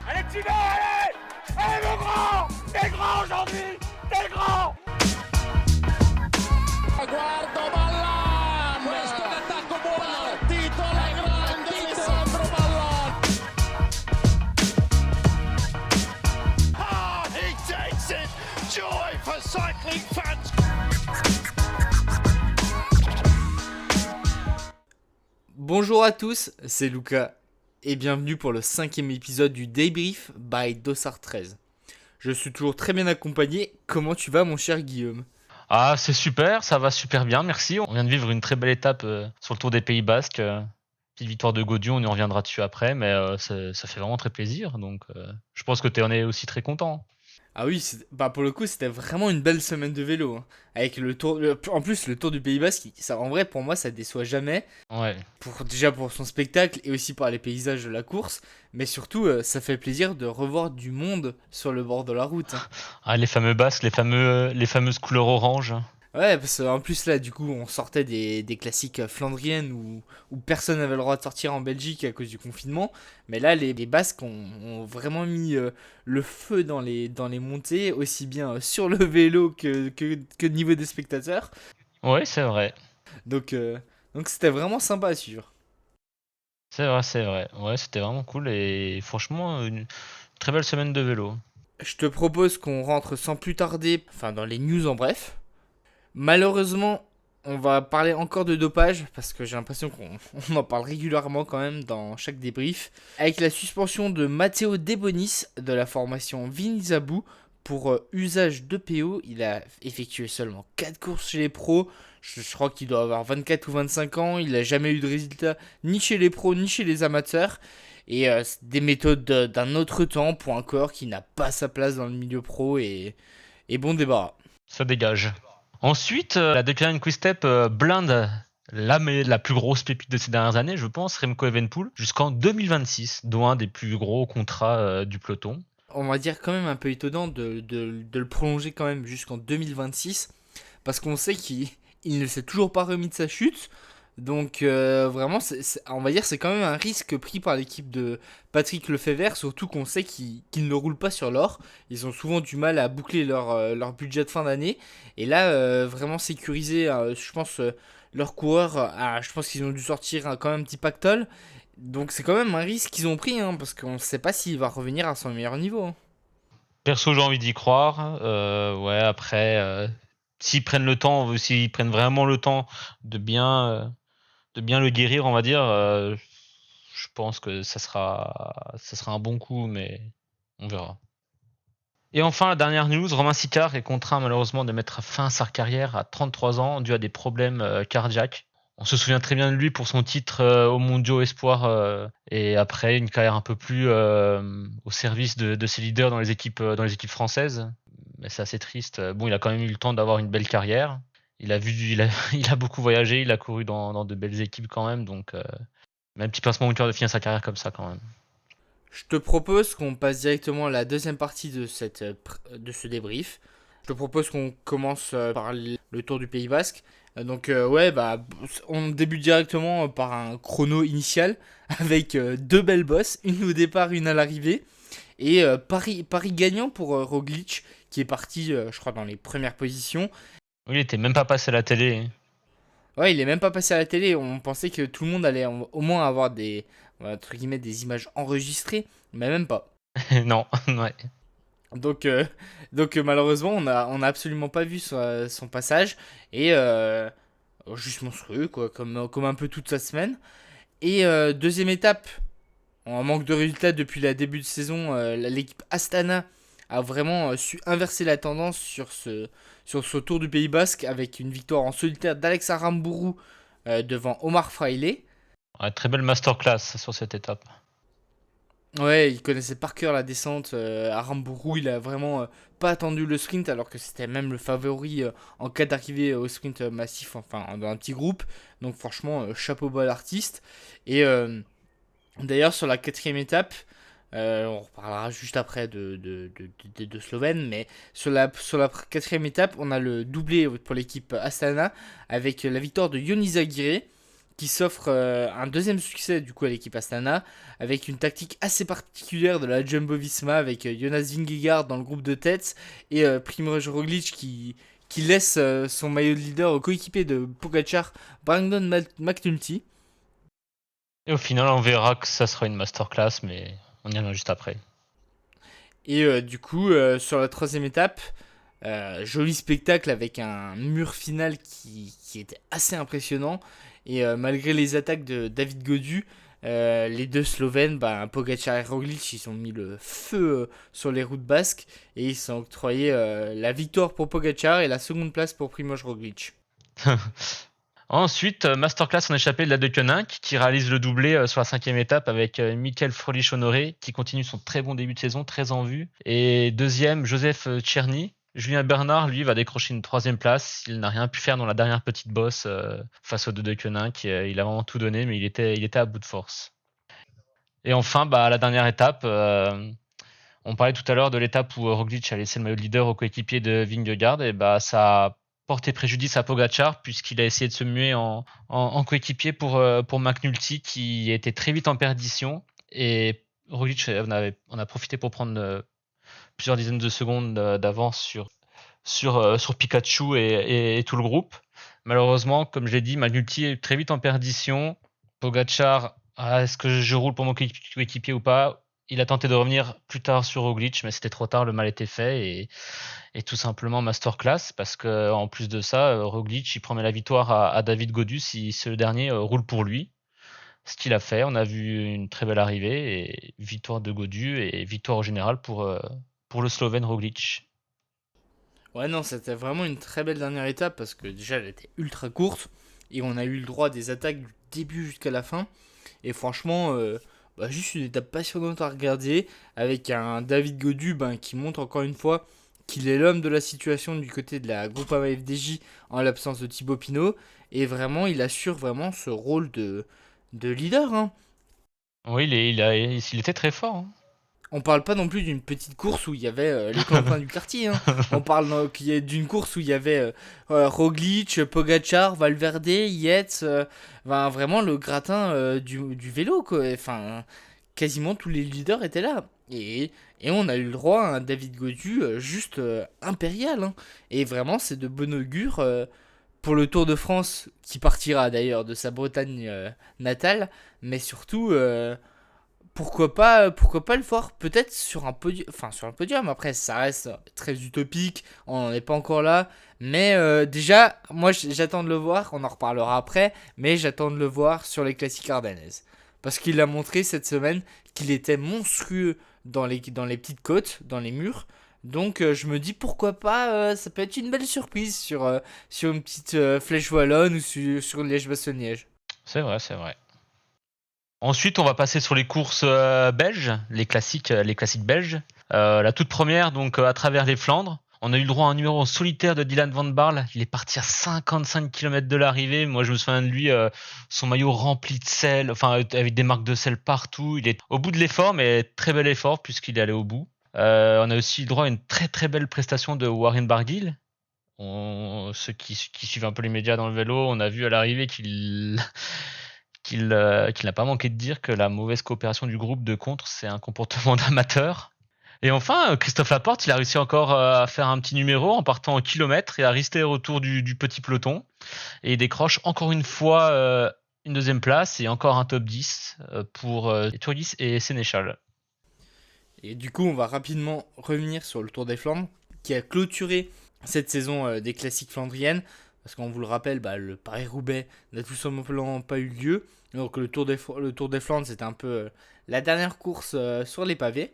Allez, tu vas, allez! Allez, mon grand! T'es grand aujourd'hui! T'es grand! Guardo Ballan, questo è l'attacco buono, titola grande Alessandro Ballan. Ah, he takes it! Joy for cycling fans! Bonjour à tous, c'est Lucas et bienvenue pour le 5e épisode du Débrief by Dossard 13. Je suis toujours très bien accompagné, comment tu vas mon cher Guillaume ? Ah, c'est super, ça va super bien, merci. On vient de vivre une très belle étape sur le Tour des Pays Basques. Petite victoire de Gaudion, on y reviendra dessus après, mais ça fait vraiment très plaisir. Donc, je pense que tu en es aussi très content. Ah oui, pour le coup c'était vraiment une belle semaine de vélo, hein. Avec le tour, en plus le Tour du Pays Basque, ça, en vrai pour moi ça déçoit jamais, Ouais. déjà pour son spectacle et aussi par les paysages de la course, mais surtout ça fait plaisir de revoir du monde sur le bord de la route, hein. Ah, les fameux Basques, les fameuses couleurs orange. Ouais, parce qu'en plus là, du coup, on sortait des classiques flandriennes où personne n'avait le droit de sortir en Belgique à cause du confinement. Mais là, les Basques ont vraiment mis le feu dans les montées, aussi bien sur le vélo que niveau des spectateurs. Ouais, c'est vrai. Donc c'était vraiment sympa à suivre. C'est vrai, c'est vrai. Ouais, c'était vraiment cool et franchement, une très belle semaine de vélo. Je te propose qu'on rentre sans plus tarder, enfin dans les news en bref. Malheureusement, on va parler encore de dopage parce que j'ai l'impression qu'on en parle régulièrement quand même dans chaque débrief. Avec la suspension de Matteo De Bonis de la formation Vinizabou pour usage d'EPO, il a effectué seulement 4 courses chez les pros. Je crois qu'il doit avoir 24 ou 25 ans. Il n'a jamais eu de résultat ni chez les pros ni chez les amateurs. Et des méthodes d'un autre temps pour un corps qui n'a pas sa place dans le milieu pro et bon débarras. Ça dégage. Ensuite, la Declan Quick-Step blinde la plus grosse pépite de ces dernières années, je pense, Remco Evenepoel, jusqu'en 2026, dont un des plus gros contrats du peloton. On va dire quand même un peu étonnant de le prolonger quand même jusqu'en 2026, parce qu'on sait qu'il ne s'est toujours pas remis de sa chute. Donc vraiment, on va dire c'est quand même un risque pris par l'équipe de Patrick Lefebvre, surtout qu'on sait qu'ils ne roulent pas sur l'or. Ils ont souvent du mal à boucler leur budget de fin d'année. Et là, vraiment sécuriser, je pense, leurs coureurs, je pense qu'ils ont dû sortir quand même un petit pactole. Donc c'est quand même un risque qu'ils ont pris, hein, parce qu'on ne sait pas s'il va revenir à son meilleur niveau, hein. Perso, j'ai envie d'y croire. Ouais, après, s'ils prennent vraiment le temps de bien le guérir, on va dire, je pense que ça sera un bon coup, mais on verra. Et enfin, la dernière news, Romain Sicard est contraint malheureusement de mettre fin à sa carrière à 33 ans dû à des problèmes cardiaques. On se souvient très bien de lui pour son titre au Mondiaux Espoir et après une carrière un peu plus au service de ses leaders dans les équipes françaises. Mais c'est assez triste. Bon, il a quand même eu le temps d'avoir une belle carrière. Il a beaucoup voyagé, il a couru dans de belles équipes quand même, donc mais un petit pincement au cœur de finir sa carrière comme ça quand même. Je te propose qu'on passe directement à la deuxième partie de ce débrief. Je te propose qu'on commence par le Tour du Pays Basque. On débute directement par un chrono initial avec deux belles bosses, une au départ, une à l'arrivée. Et Paris gagnant pour Roglic qui est parti, je crois, dans les premières positions. Oui, il était même pas passé à la télé. Ouais, il est même pas passé à la télé. On pensait que tout le monde allait au moins avoir entre guillemets, des images enregistrées, mais même pas. Non, ouais. Donc malheureusement, on a absolument pas vu son passage. Et juste monstrueux, quoi, comme un peu toute sa semaine. Et deuxième étape, en manque de résultats depuis le début de saison, l'équipe Astana a vraiment su inverser la tendance sur ce Tour du Pays Basque avec une victoire en solitaire d'Alex Aramburu devant Omar Fraile. Ouais, très belle masterclass sur cette étape. Ouais, il connaissait par cœur la descente. Aramburu, il a vraiment pas attendu le sprint alors que c'était même le favori en cas d'arrivée au sprint massif, enfin dans un petit groupe. Donc franchement, chapeau bas à l'artiste. Et d'ailleurs sur la quatrième étape, on reparlera juste après de Slovène, mais sur la quatrième étape, on a le doublé pour l'équipe Astana avec la victoire de Ion Izagirre qui s'offre un deuxième succès du coup à l'équipe Astana, avec une tactique assez particulière de la Jumbo-Visma, avec Jonas Vingegaard dans le groupe de tête, et Primož Roglic qui laisse son maillot de leader au coéquipier de Pogačar, Brandon McNulty. Et au final, on verra que ça sera une masterclass, mais on y en a juste après. Et du coup, sur la troisième étape, joli spectacle avec un mur final qui était assez impressionnant. Et malgré les attaques de David Gaudu, les deux Slovènes, Pogačar et Roglic, ils ont mis le feu sur les routes basques. Et ils ont octroyé la victoire pour Pogačar et la seconde place pour Primož Roglic. Ensuite, masterclass en échappée de la De Koninck, qui réalise le doublé sur la 5e étape avec Michael Froelich-Honoré, qui continue son très bon début de saison, très en vue. Et deuxième, Joseph Tcherny. Julien Bernard, lui, va décrocher une 3e place. Il n'a rien pu faire dans la dernière petite bosse face aux deux De Koninck. Il a vraiment tout donné, mais il était à bout de force. Et enfin, la dernière étape, on parlait tout à l'heure de l'étape où Roglic a laissé le maillot de leader au coéquipier de Vingegaard. Et ça a porté préjudice à Pogačar, puisqu'il a essayé de se muer en coéquipier pour McNulty, qui était très vite en perdition. Et Roglic en a profité pour prendre plusieurs dizaines de secondes d'avance sur Pikachu et tout le groupe. Malheureusement, comme je l'ai dit, McNulty est très vite en perdition. Pogačar, est-ce que je roule pour mon coéquipier ou pas? Il a tenté de revenir plus tard sur Roglic, mais c'était trop tard, le mal était fait. Et tout simplement masterclass, parce qu'en plus de ça, Roglic il promet la victoire à David Gaudu si ce dernier roule pour lui. Ce qu'il a fait, on a vu une très belle arrivée, et victoire de Gaudu et victoire au général pour le Slovène Roglic. Ouais, non, c'était vraiment une très belle dernière étape parce que déjà elle était ultra courte et on a eu le droit des attaques du début jusqu'à la fin. Et franchement, juste une étape passionnante à regarder avec un David Gaudu qui montre encore une fois qu'il est l'homme de la situation du côté de la Groupama FDJ en l'absence de Thibaut Pinot. Et vraiment, il assure vraiment ce rôle de leader. Hein. Oui, il était très fort. Hein. On parle pas non plus d'une petite course où il y avait les copains du quartier. Hein. On parle d'une course où il y avait Roglic, Pogačar, Valverde, Yates, vraiment le gratin du vélo. Quoi. Enfin, quasiment tous les leaders étaient là. Et on a eu le droit à un David Gaudu juste impérial. Hein. Et vraiment, c'est de bon augure pour le Tour de France, qui partira d'ailleurs de sa Bretagne natale. Mais surtout... Pourquoi pas le voir peut-être sur un podium, après ça reste très utopique, on n'en est pas encore là, mais déjà moi j'attends de le voir, on en reparlera après, mais j'attends de le voir sur les classiques ardennaises, parce qu'il a montré cette semaine qu'il était monstrueux dans les petites côtes, dans les murs, donc je me dis pourquoi pas, ça peut être une belle surprise sur une petite flèche wallonne ou sur Liège-Bastogne-Liège. C'est vrai. Ensuite, on va passer sur les courses belges, les classiques belges. La toute première, donc à travers les Flandres. On a eu le droit à un numéro solitaire de Dylan Van Baarle. Il est parti à 55 km de l'arrivée. Moi, je me souviens de lui, son maillot rempli de sel, avec des marques de sel partout. Il est au bout de l'effort, mais très bel effort puisqu'il est allé au bout. On a aussi eu le droit à une très très belle prestation de Warren Barguil. Ceux qui suivent un peu les médias dans le vélo, on a vu à l'arrivée qu'il n'a pas manqué de dire que la mauvaise coopération du groupe de contre, c'est un comportement d'amateur. Et enfin, Christophe Laporte, il a réussi encore à faire un petit numéro en partant au kilomètre et à rester autour du petit peloton. Et il décroche encore une fois une deuxième place et encore un top 10 pour Turgis et Sénéchal. Et du coup, on va rapidement revenir sur le Tour des Flandres, qui a clôturé cette saison des classiques flandriennes. Parce qu'on vous le rappelle, le Paris-Roubaix n'a tout simplement pas eu lieu. Donc le Tour des Flandres, c'était un peu la dernière course sur les pavés.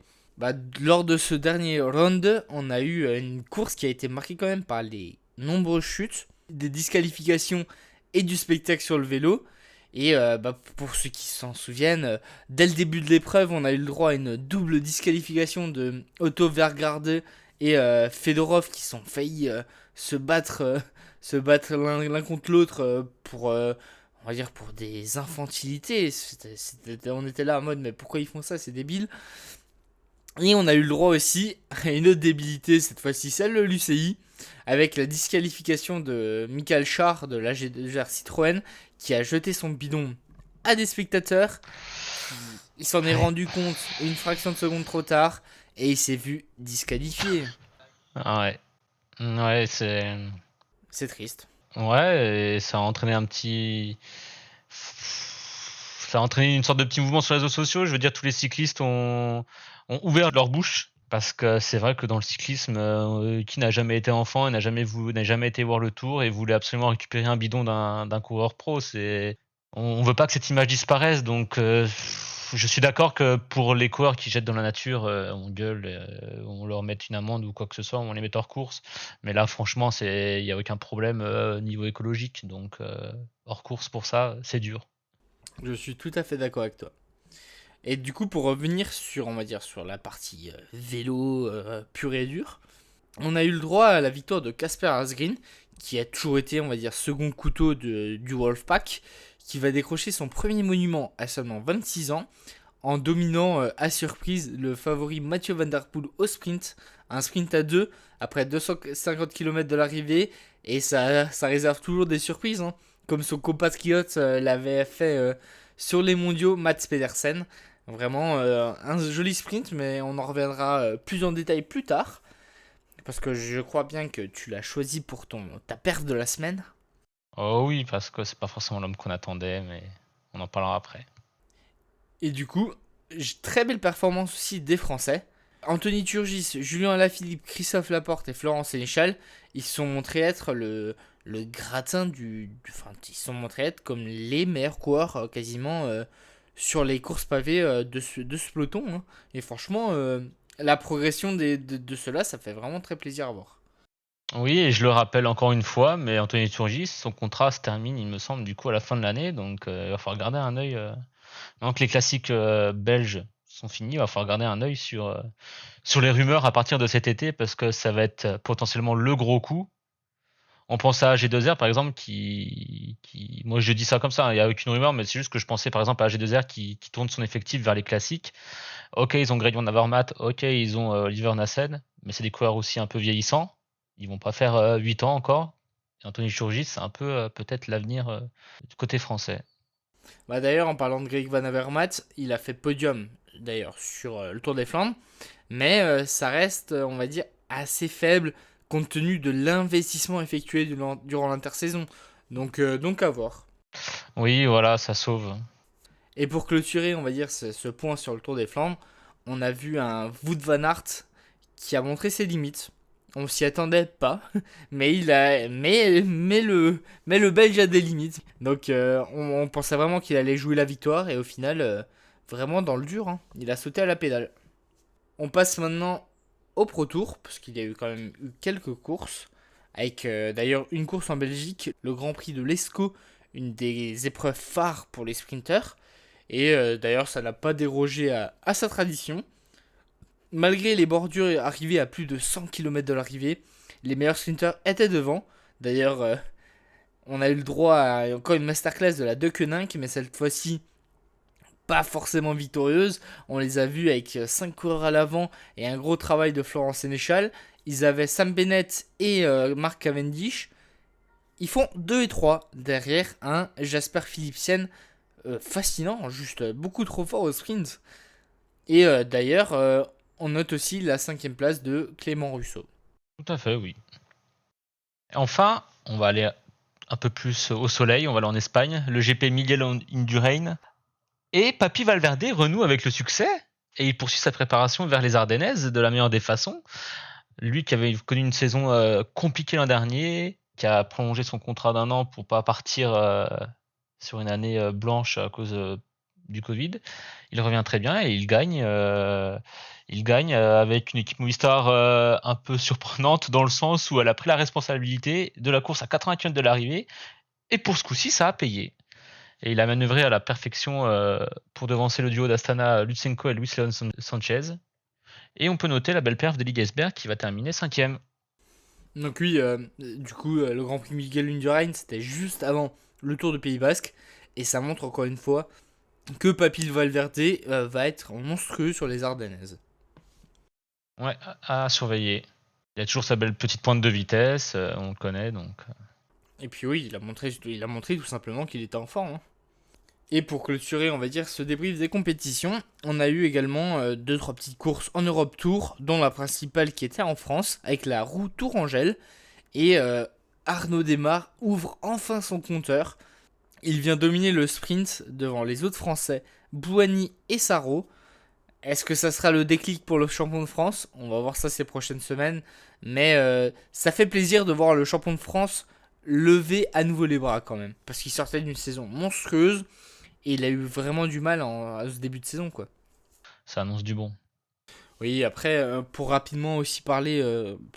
Lors de ce dernier round, on a eu une course qui a été marquée quand même par les nombreuses chutes, des disqualifications et du spectacle sur le vélo. Et pour ceux qui s'en souviennent, dès le début de l'épreuve, on a eu le droit à une double disqualification de Otto Vergaerde et Fedorov, qui sont faillis se battre l'un contre l'autre pour des infantilités. On était là en mode mais pourquoi ils font ça, c'est débile. Et on a eu le droit aussi à une autre débilité, cette fois-ci celle de l'UCI, avec la disqualification de Michael Schär de l'AG2R Citroën, qui a jeté son bidon à des spectateurs. Il s'en est rendu compte une fraction de seconde trop tard et il s'est vu disqualifié. Ouais. Ouais, C'est triste. Ouais, et ça a entraîné ça a entraîné une sorte de petit mouvement sur les réseaux sociaux. Je veux dire, tous les cyclistes ont ouvert leur bouche. Parce que c'est vrai que dans le cyclisme, qui n'a jamais été enfant et n'a jamais été voir le Tour et voulait absolument récupérer un bidon d'un coureur pro, on veut pas que cette image disparaisse. Donc, je suis d'accord que pour les coureurs qui jettent dans la nature, on gueule, on leur met une amende ou quoi que ce soit, on les met hors course. Mais là, franchement, il y a aucun problème niveau écologique. Donc, hors course pour ça, c'est dur. Je suis tout à fait d'accord avec toi. Et du coup, pour revenir sur, on va dire, sur la partie vélo pure et dure, on a eu le droit à la victoire de Kasper Asgreen, qui a toujours été, on va dire, second couteau du Wolfpack, qui va décrocher son premier monument à seulement 26 ans, en dominant à surprise le favori Mathieu Van Der Poel au sprint, un sprint à 2 après 250 km de l'arrivée, et ça réserve toujours des surprises, hein, comme son compatriote l'avait fait sur les mondiaux, Mats Pedersen. Vraiment un joli sprint, mais on en reviendra plus en détail plus tard. Parce que je crois bien que tu l'as choisi pour ta perf de la semaine. Oh oui, parce que c'est pas forcément l'homme qu'on attendait, mais on en parlera après. Et du coup, très belle performance aussi des Français. Anthony Turgis, Julien Alaphilippe, Christophe Laporte et Florent Sénéchal, ils se sont montrés être le gratin enfin, ils se sont montrés être comme les meilleurs coureurs quasiment sur les courses pavées de ce peloton. Hein. Et franchement, la progression de ceux-là, ça fait vraiment très plaisir à voir. Oui, et je le rappelle encore une fois, mais Anthony Turgis, son contrat se termine, il me semble, du coup à la fin de l'année, donc il va falloir garder un œil. Maintenant que les classiques belges sont finis, il va falloir garder un œil sur les rumeurs à partir de cet été, parce que ça va être potentiellement le gros coup. On pense à AG2R par exemple, moi je dis ça comme ça, il n'y a aucune rumeur, mais c'est juste que je pensais par exemple à AG2R qui tourne son effectif vers les classiques. Ok, ils ont Greg Van Avermaet, ok, ils ont Oliver Nassen, mais c'est des coureurs aussi un peu vieillissants. Ils vont pas faire 8 ans encore. Et Anthony Turgis, c'est un peu peut-être l'avenir du côté français. Bah d'ailleurs, en parlant de Greg Van Avermaet, il a fait podium d'ailleurs sur le Tour des Flandres, mais ça reste, on va dire, assez faible compte tenu de l'investissement effectué durant l'intersaison. Donc à voir. Oui, voilà, ça sauve. Et pour clôturer, on va dire, ce point sur le Tour des Flandres, on a vu un Wout van Aert qui a montré ses limites. On s'y attendait pas, mais le Belge a des limites. Donc on pensait vraiment qu'il allait jouer la victoire et au final, vraiment dans le dur, hein, il a sauté à la pédale. On passe maintenant au Pro Tour, parce qu'il y a quand même eu quelques courses, avec d'ailleurs une course en Belgique, le Grand Prix de l'Escaut, une des épreuves phares pour les sprinters. Et d'ailleurs, ça n'a pas dérogé à sa tradition. Malgré les bordures arrivées à plus de 100 km de l'arrivée, les meilleurs sprinters étaient devant. D'ailleurs, on a eu le droit à encore une masterclass de la De Koninck, mais cette fois-ci, pas forcément victorieuse. On les a vus avec 5 coureurs à l'avant et un gros travail de Florent Sénéchal. Ils avaient Sam Bennett et Mark Cavendish. Ils font 2 et 3 derrière un Jasper Philipsen fascinant, juste beaucoup trop fort au sprint. Et d'ailleurs, on note aussi la 5ème place de Clément Russo. Tout à fait, oui. Et enfin, on va aller un peu plus au soleil, on va aller en Espagne, le GP Miguel Indurain. Et Papy Valverde renoue avec le succès et il poursuit sa préparation vers les Ardennaises de la meilleure des façons. Lui qui avait connu une saison compliquée l'an dernier, qui a prolongé son contrat d'1 an pour pas partir sur une année blanche à cause du Covid. Il revient très bien et il gagne avec une équipe Movistar un peu surprenante dans le sens où elle a pris la responsabilité de la course à 80 km de l'arrivée et pour ce coup-ci ça a payé. Et il a manœuvré à la perfection pour devancer le duo d'Astana Lutsenko et Luis Leon Sanchez. Et on peut noter la belle perf de Ligesberg qui va terminer 5ème. Donc oui, du coup, le Grand Prix Miguel Indurain, c'était juste avant le Tour du Pays Basque. Et ça montre encore une fois que Papy Valverde va être monstrueux sur les Ardennaises. Ouais, à surveiller. Il a toujours sa belle petite pointe de vitesse, on le connaît donc. Et puis oui, il a montré tout simplement qu'il était en forme, hein. Et pour clôturer, on va dire, ce débrief des compétitions, on a eu également 2-3 petites courses en Europe Tour, dont la principale qui était en France, avec la roue Tourangelle. Et Arnaud Démare ouvre enfin son compteur. Il vient dominer le sprint devant les autres Français, Bouhanni et Sarro. Est-ce que ça sera le déclic pour le champion de France ? On va voir ça ces prochaines semaines. Mais ça fait plaisir de voir le champion de France lever à nouveau les bras quand même. Parce qu'il sortait d'une saison monstrueuse. Et il a eu vraiment du mal à ce début de saison, quoi. Ça annonce du bon. Oui, après, pour rapidement aussi parler,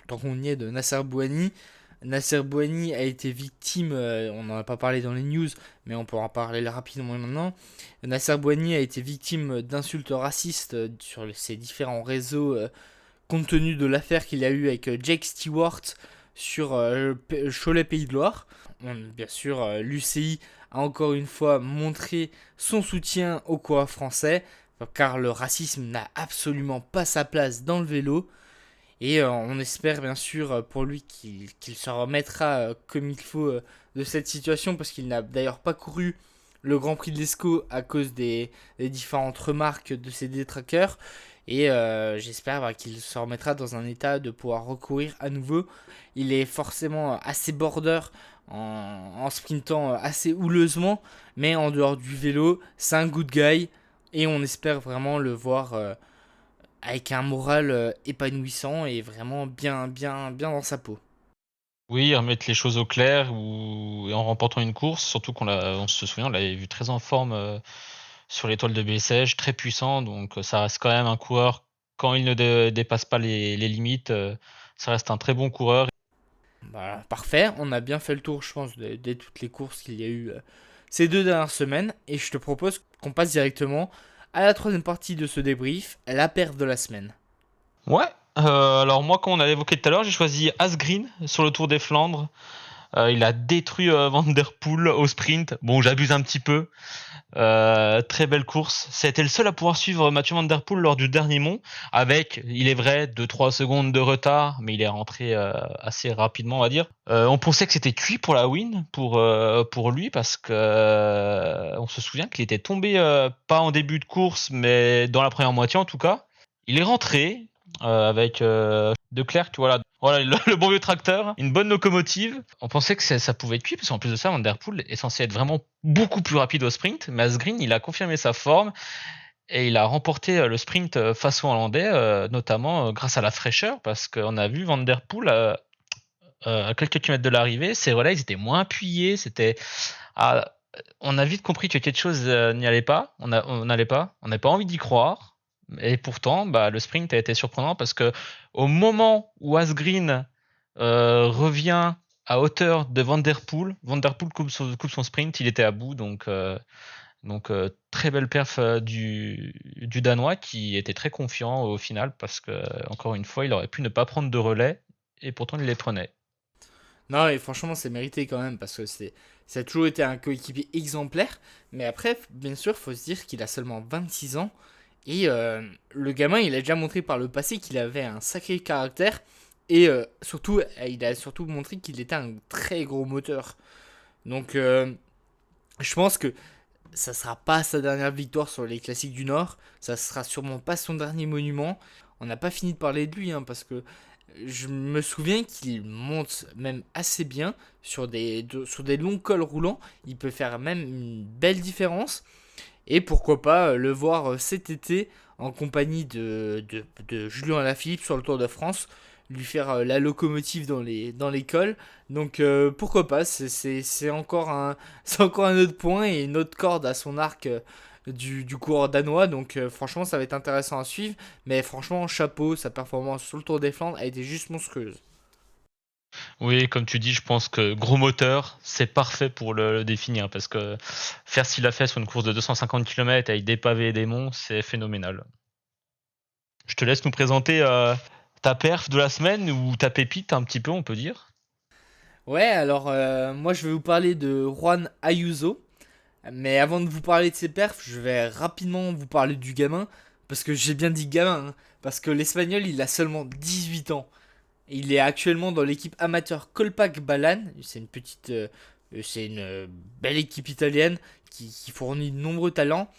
tant qu'on y est, de Nasser Bouhanni. Nasser Bouhanni a été victime, on n'en a pas parlé dans les news, mais on peut en parler rapidement maintenant. Nasser Bouhanni a été victime d'insultes racistes sur ses différents réseaux, compte tenu de l'affaire qu'il a eue avec Jake Stewart sur Cholet Pays de Loire. Bien sûr, l'UCI a encore une fois montré son soutien aux coureurs français, car le racisme n'a absolument pas sa place dans le vélo. Et on espère bien sûr pour lui qu'il se remettra comme il faut de cette situation, parce qu'il n'a d'ailleurs pas couru le Grand Prix de l'Escaut à cause des différentes remarques de ses détracteurs. Et j'espère qu'il se remettra dans un état de pouvoir recourir à nouveau. Il est forcément assez border en sprintant assez houleusement, mais en dehors du vélo, c'est un good guy. Et on espère vraiment le voir avec un moral épanouissant et vraiment bien dans sa peau. Oui, remettre les choses au clair en remportant une course, surtout on se souvient, on l'avait vu très en forme sur l'étoile de Bessèges, très puissant, donc ça reste quand même un coureur, quand il ne dépasse pas les limites, ça reste un très bon coureur. Voilà, parfait, on a bien fait le tour, je pense, de toutes les courses qu'il y a eu ces 2 dernières semaines, et je te propose qu'on passe directement à la 3e partie de ce débrief, la perf de la semaine. Ouais, alors moi, comme on a évoqué tout à l'heure, j'ai choisi Asgreen sur le Tour des Flandres. Il a détruit Van Der Poel au sprint. Bon, j'abuse un petit peu. Très belle course. C'était le seul à pouvoir suivre Mathieu Van Der Poel lors du dernier mont, avec, il est vrai, 2-3 secondes de retard, mais il est rentré assez rapidement, on va dire. On pensait que c'était cuit pour la win, pour lui, parce que on se souvient qu'il était tombé pas en début de course, mais dans la première moitié en tout cas. Il est rentré avec De Klerk, voilà, le bon vieux tracteur, une bonne locomotive. On pensait que ça pouvait être cuit, parce qu'en plus de ça, Van Der Poel est censé être vraiment beaucoup plus rapide au sprint, mais Asgreen, il a confirmé sa forme et il a remporté le sprint face aux Hollandais, notamment grâce à la fraîcheur, parce qu'on a vu Van Der Poel à quelques kilomètres de l'arrivée, ses relais ils étaient moins appuyés, on a vite compris que quelque chose n'allait pas, on n'avait pas envie d'y croire. Et pourtant, le sprint a été surprenant, parce que au moment où Asgreen revient à hauteur de Van Der Poel coupe son sprint, il était à bout. Donc très belle perf du Danois, qui était très confiant au final, parce que encore une fois, il aurait pu ne pas prendre de relais, et pourtant il les prenait. Non, et franchement, c'est mérité quand même, parce que ça a toujours été un coéquipier exemplaire. Mais après, bien sûr, il faut se dire qu'il a seulement 26 ans. Et le gamin, il a déjà montré par le passé qu'il avait un sacré caractère. Et surtout, il a surtout montré qu'il était un très gros moteur. Donc, je pense que ça sera pas sa dernière victoire sur les classiques du Nord. Ça sera sûrement pas son dernier monument. On n'a pas fini de parler de lui, parce que je me souviens qu'il monte même assez bien sur des longs cols roulants. Il peut faire même une belle différence. Et pourquoi pas le voir cet été en compagnie de Julien Alaphilippe sur le Tour de France, lui faire la locomotive dans les cols. Donc pourquoi pas, c'est encore un autre point et une autre corde à son arc du coureur danois. Donc franchement, ça va être intéressant à suivre. Mais franchement, chapeau, sa performance sur le Tour des Flandres a été juste monstrueuse. Oui, comme tu dis, je pense que gros moteur, c'est parfait pour le définir, parce que faire ce qu'il a fait sur une course de 250 km avec des pavés et des monts, c'est phénoménal. Je te laisse nous présenter ta perf de la semaine, ou ta pépite un petit peu, on peut dire. Ouais, alors moi je vais vous parler de Juan Ayuso. Mais avant de vous parler de ses perfs, je vais rapidement vous parler du gamin. Parce que j'ai bien dit gamin, parce que l'Espagnol, il a seulement 18 ans. Il est actuellement dans l'équipe amateur Kolpak Balan. C'est une belle équipe italienne qui fournit de nombreux talents.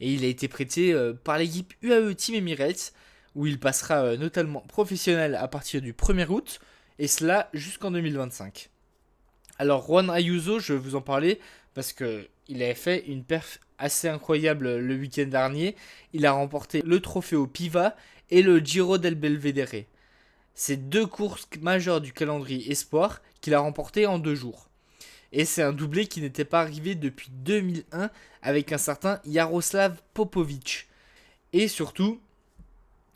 Et il a été prêté par l'équipe UAE Team Emirates, où il passera notamment professionnel à partir du 1er août, et cela jusqu'en 2025. Alors Juan Ayuso, je vais vous en parler parce qu'il avait fait une perf assez incroyable le week-end dernier. Il a remporté le trophée au Piva et le Giro del Belvedere. C'est 2 courses majeures du calendrier Espoir qu'il a remporté en 2 jours. Et c'est un doublé qui n'était pas arrivé depuis 2001 avec un certain Jaroslav Popovic. Et surtout,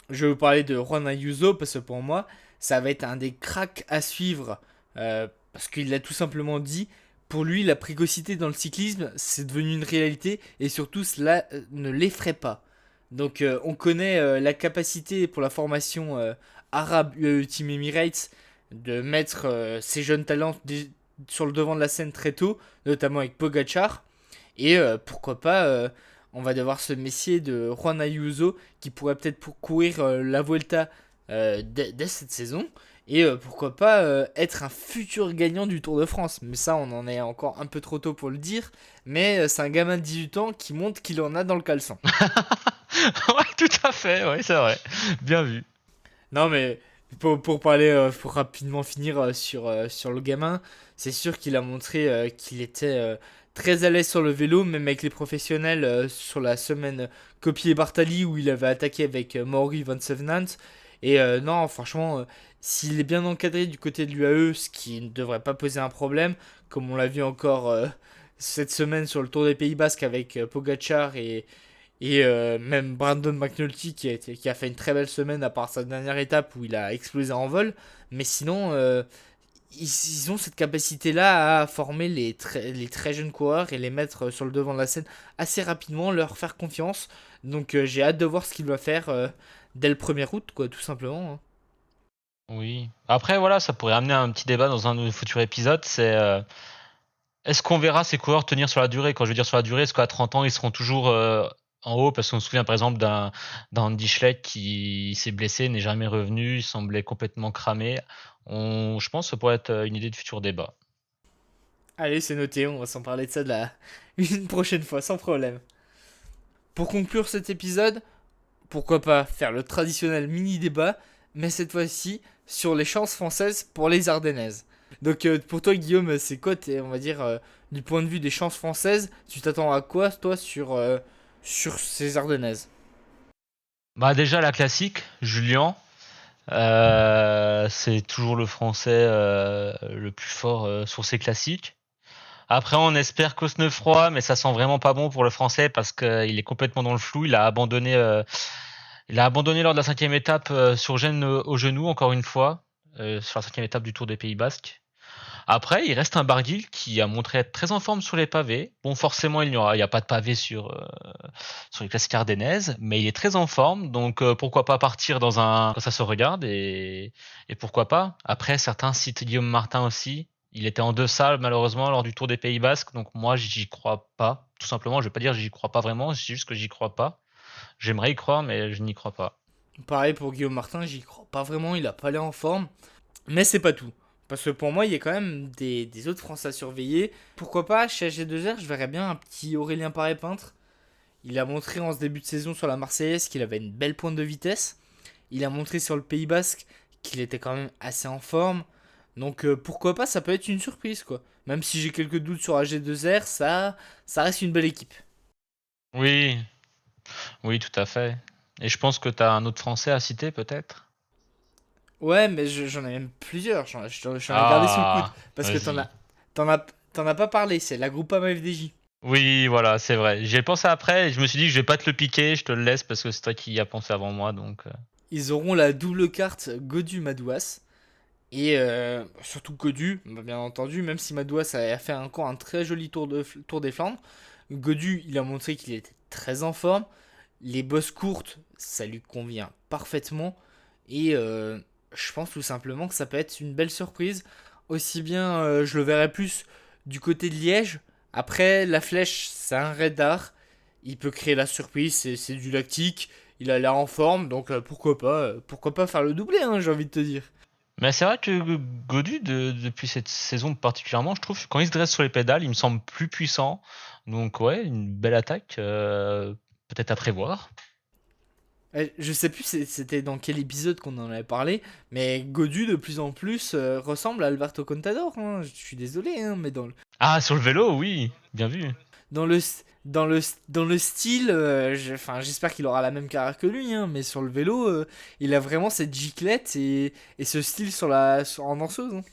je vais vous parler de Juan Ayuso parce que pour moi, ça va être un des cracks à suivre. Parce qu'il l'a tout simplement dit. Pour lui, la précocité dans le cyclisme, c'est devenu une réalité. Et surtout, cela ne l'effraie pas. Donc on connaît la capacité pour la formation arabe UAE Team Emirates de mettre ces jeunes talents sur le devant de la scène très tôt, notamment avec Pogacar. Et pourquoi pas, on va devoir se méfier de Juan Ayuso qui pourrait peut-être courir la Vuelta dès cette saison. Et pourquoi pas être un futur gagnant du Tour de France. Mais ça, on en est encore un peu trop tôt pour le dire. Mais c'est un gamin de 18 ans qui montre qu'il en a dans le caleçon. Ouais, tout à fait, ouais, c'est vrai. Bien vu. Non, mais pour parler, pour rapidement finir sur le gamin, c'est sûr qu'il a montré qu'il était très à l'aise sur le vélo, même avec les professionnels sur la semaine Copier-Bartali où il avait attaqué avec Maury Van Sevenant. Et non, franchement, s'il est bien encadré du côté de l'UAE, ce qui ne devrait pas poser un problème, comme on l'a vu encore cette semaine sur le Tour des Pays Basques avec Pogacar et même Brandon McNulty qui a fait une très belle semaine à part sa dernière étape où il a explosé en vol. Mais sinon, ils ont cette capacité-là à former les très jeunes coureurs et les mettre sur le devant de la scène assez rapidement, leur faire confiance. Donc j'ai hâte de voir ce qu'il va faire dès le 1er août, quoi, tout simplement. Hein. Oui. Après, voilà, ça pourrait amener un petit débat dans un futur épisode. C'est est-ce qu'on verra ces coureurs tenir sur la durée? Quand je veux dire sur la durée, est-ce qu'à 30 ans, ils seront toujours en haut? Parce qu'on se souvient par exemple d'un Andy Schleck qui s'est blessé, n'est jamais revenu, il semblait complètement cramé. Je pense que ça pourrait être une idée de futur débat. Allez, c'est noté, on va s'en parler de ça une prochaine fois, sans problème. Pour conclure cet épisode, pourquoi pas faire le traditionnel mini-débat, mais cette fois-ci sur les chances françaises pour les Ardennaises. Donc pour toi Guillaume, c'est quoi, on va dire, du point de vue des chances françaises, tu t'attends à quoi toi sur ces Ardennaises? Bah déjà la classique, Julien. C'est toujours le français le plus fort sur ces classiques. Après, on espère Cosnefroy, mais ça sent vraiment pas bon pour le français parce qu'il est complètement dans le flou. Il a abandonné lors de la 5e étape sur gêne au genou, encore une fois, sur la 5e étape du Tour des Pays Basques. Après, il reste un Barguil qui a montré être très en forme sur les pavés. Bon, forcément, il n'y a pas de pavés sur les classiques ardennaises, mais il est très en forme. Donc, pourquoi pas partir quand ça se regarde et pourquoi pas. Après, certains citent Guillaume Martin aussi. Il était en deçà, malheureusement, lors du Tour des Pays Basques. Donc, moi, j'y crois pas. Tout simplement, je vais pas dire j'y crois pas vraiment. C'est juste que j'y crois pas. J'aimerais y croire, mais je n'y crois pas. Pareil pour Guillaume Martin, j'y crois pas vraiment, il a pas l'air en forme. Mais c'est pas tout. Parce que pour moi, il y a quand même des autres Français à surveiller. Pourquoi pas, chez AG2R, je verrais bien un petit Aurélien Paré-Peintre. Il a montré en ce début de saison sur la Marseillaise qu'il avait une belle pointe de vitesse. Il a montré sur le Pays Basque qu'il était quand même assez en forme. Donc pourquoi pas, ça peut être une surprise, quoi. Même si j'ai quelques doutes sur AG2R, ça reste une belle équipe. Oui, oui, tout à fait. Et je pense que tu as un autre Français à citer, peut-être? Ouais, mais j'en ai même plusieurs. J'en ai gardé sous le coude. Parce que vas-y. t'en as pas parlé, c'est la Groupama FDJ. Oui, voilà, c'est vrai. J'y ai pensé après et je me suis dit que je vais pas te le piquer, je te le laisse parce que c'est toi qui y as pensé avant moi, donc... Ils auront la double carte Godu-Madouas. Et surtout Godu, bien entendu, même si Madouas a fait encore un très joli tour des Flandres. Godu, il a montré qu'il était très en forme. Les bosses courtes, ça lui convient parfaitement. Et je pense tout simplement que ça peut être une belle surprise. Aussi bien, je le verrais plus du côté de Liège. Après, la flèche, c'est un radar. Il peut créer la surprise, c'est du lactique. Il a l'air en forme, donc pourquoi pas faire le doublé, hein, j'ai envie de te dire. Mais c'est vrai que Godu, depuis cette saison particulièrement, je trouve que quand il se dresse sur les pédales, il me semble plus puissant. Donc ouais, une belle attaque, peut-être à prévoir. Je sais plus c'était dans quel épisode qu'on en avait parlé, mais Godu de plus en plus ressemble à Alberto Contador, hein. Je suis désolé, hein, mais Ah, sur le vélo, oui, bien vu. dans le, dans le style, enfin, j'espère qu'il aura la même carrière que lui, hein, mais sur le vélo, il a vraiment cette giclette et ce style en danseuse, hein.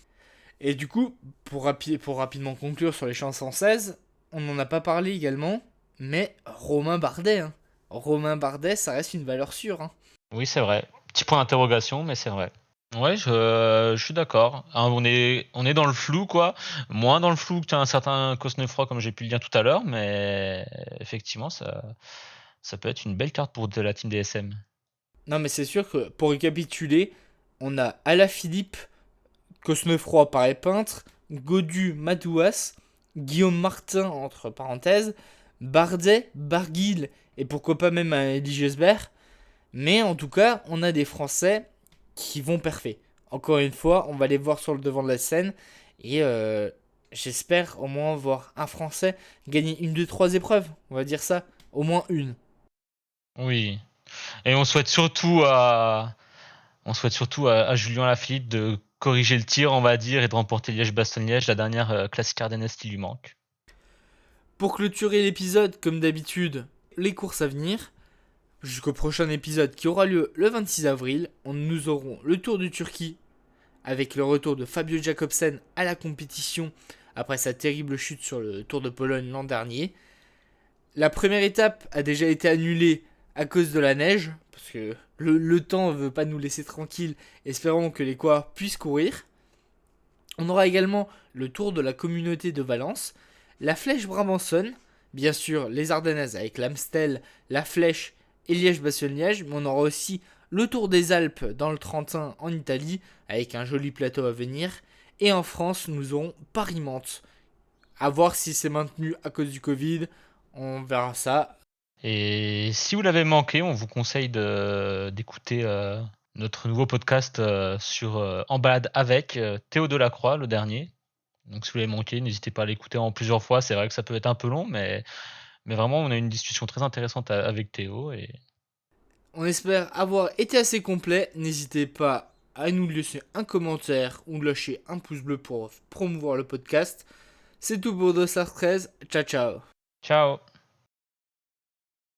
Et du coup, pour rapidement conclure sur les chansons 16, on n'en a pas parlé également, mais Romain Bardet, hein. Romain Bardet, ça reste une valeur sûre, hein. Oui, c'est vrai. Petit point d'interrogation, mais c'est vrai. Ouais, je suis d'accord. Hein, on est dans le flou, quoi. Moins dans le flou qu'un certain Cosnefroy, comme j'ai pu le dire tout à l'heure, mais effectivement, ça peut être une belle carte pour de la team DSM. Non, mais c'est sûr que pour récapituler, on a Alaphilippe, Cosnefroy pareil peintre, Godu, Madouas, Guillaume Martin entre parenthèses, Bardet, Barguil et pourquoi pas même un Elie Gesbert. Mais en tout cas, on a des Français qui vont perfer. Encore une fois, on va les voir sur le devant de la scène et j'espère au moins voir un Français gagner une, deux, trois épreuves. On va dire ça, au moins une. Oui. Et on souhaite surtout à Julien Lafilippe de corriger le tir, on va dire, et de remporter Liège-Bastogne-Liège, la dernière classique ardennaise qui lui manque. Pour clôturer l'épisode, comme d'habitude, les courses à venir. Jusqu'au prochain épisode qui aura lieu le 26 avril, nous aurons le Tour de Turquie avec le retour de Fabio Jacobsen à la compétition après sa terrible chute sur le Tour de Pologne l'an dernier. La première étape a déjà été annulée à cause de la neige, parce que le temps ne veut pas nous laisser tranquilles, espérons que les coureurs puissent courir. On aura également le Tour de la Communauté de Valence, la Flèche Brabançonne, bien sûr les Ardennaises avec l'Amstel, la Flèche et Liège-Bastogne-Liège, mais on aura aussi le Tour des Alpes dans le Trentin en Italie, avec un joli plateau à venir. Et en France, nous aurons Paris-Mantes. À voir si c'est maintenu à cause du Covid, on verra ça. Et si vous l'avez manqué, on vous conseille d'écouter notre nouveau podcast sur En balade avec Théo Delacroix, le dernier. Donc si vous l'avez manqué, n'hésitez pas à l'écouter en plusieurs fois. C'est vrai que ça peut être un peu long, mais vraiment, on a une discussion très intéressante avec Théo. Et On espère avoir été assez complet. N'hésitez pas à nous laisser un commentaire ou lâcher un pouce bleu pour promouvoir le podcast. C'est tout pour Dossard 13. Ciao ciao. ciao!